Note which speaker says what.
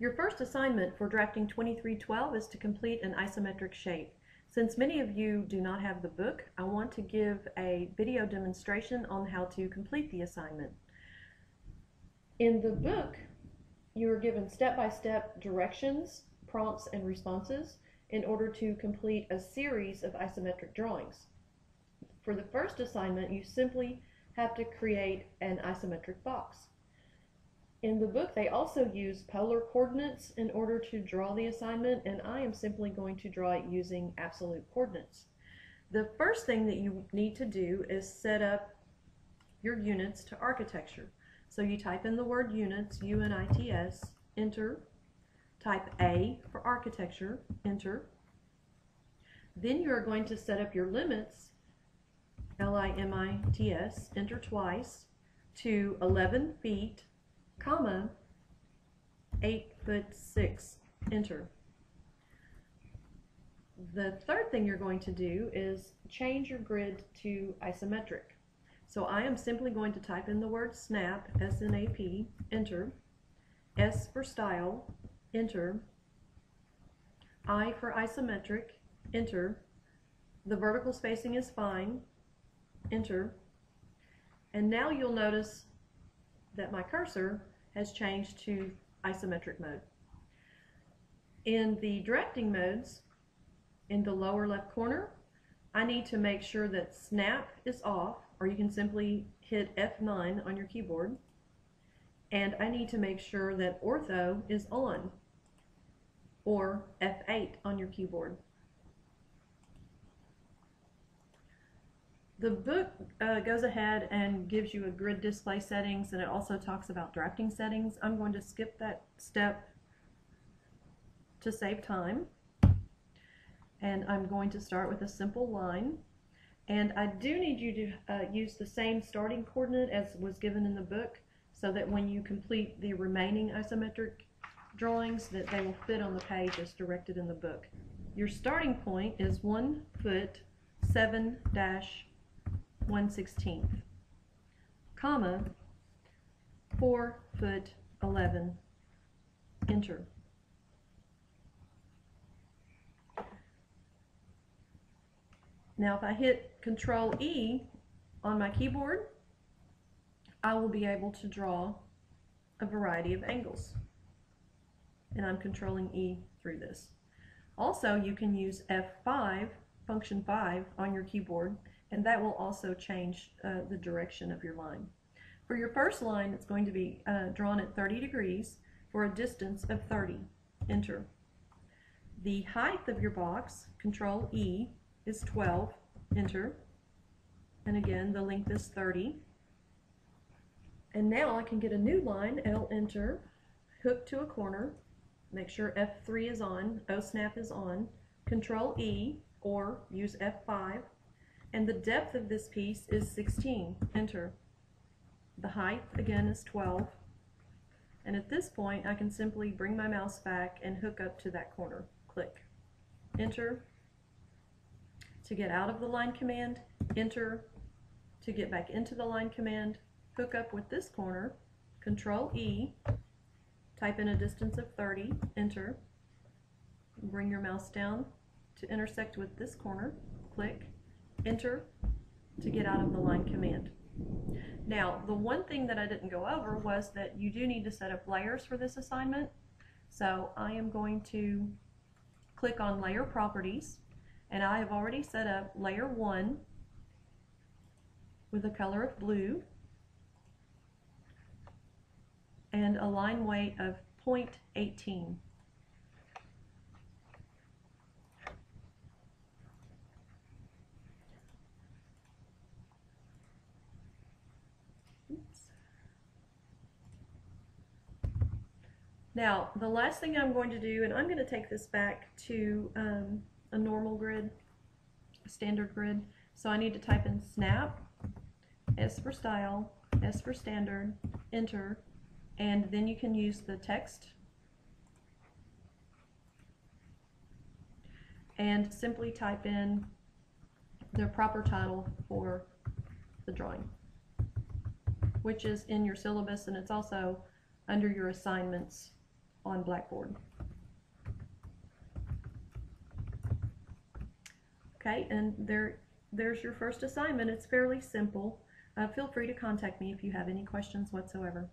Speaker 1: Your first assignment for drafting 2312 is to complete an isometric shape. Since many of you do not have the book, I want to give a video demonstration on how to complete the assignment. In the book, you are given step-by-step directions, prompts, and responses in order to complete a series of isometric drawings. For the first assignment, you simply have to create an isometric box. In the book, they also use polar coordinates in order to draw the assignment, and I am simply going to draw it using absolute coordinates. The first thing that you need to do is set up your units to architecture. So you type in the word units, U-N-I-T-S, enter, type A for architecture, enter. Then you are going to set up your limits, L-I-M-I-T-S, enter twice, to 11 feet, comma, 8'6", enter. The third thing you're going to do is change your grid to isometric. So I am simply going to type in the word snap, S-N-A-P, enter, S for style, enter, I for isometric, enter, the vertical spacing is fine, enter, and now you'll notice that my cursor has changed to isometric mode. In the directing modes, in the lower left corner, I need to make sure that snap is off, or you can simply hit F9 on your keyboard, and I need to make sure that ortho is on, or F8 on your keyboard. The book goes ahead and gives you a grid display settings, and it also talks about drafting settings. I'm going to skip that step to save time, and I'm going to start with a simple line. And I do need you to use the same starting coordinate as was given in the book, so that when you complete the remaining isometric drawings, that they will fit on the page as directed in the book. Your starting point is 1 foot 7-1/16, comma, 4 foot 11, enter. Now if I hit Control E on my keyboard, I will be able to draw a variety of angles, and I'm controlling E through this. Also, you can use F5, function 5, on your keyboard, and that will also change the direction of your line. For your first line, it's going to be drawn at 30 degrees for a distance of 30. Enter. The height of your box, Control E, is 12. Enter. And again, the length is 30. And now I can get a new line, L, enter, hook to a corner, make sure F3 is on, O snap is on, Control E, or use F5. And the depth of this piece is 16. Enter. The height, again, is 12. And at this point, I can simply bring my mouse back and hook up to that corner. Click. Enter. To get out of the line command, enter. To get back into the line command, hook up with this corner, Control E, type in a distance of 30, enter. Bring your mouse down to intersect with this corner, click. Enter to get out of the line command. Now, the one thing that I didn't go over was that you do need to set up layers for this assignment. So I am going to click on Layer Properties, and I have already set up Layer 1 with a color of blue and a line weight of 0.18. Now, the last thing I'm going to do, and I'm going to take this back to a normal grid, a standard grid. So I need to type in snap, S for style, S for standard, enter, and then you can use the text and simply type in the proper title for the drawing, which is in your syllabus, and it's also under your assignments on Blackboard. Okay, and there's your first assignment. It's fairly simple. Feel free to contact me if you have any questions whatsoever.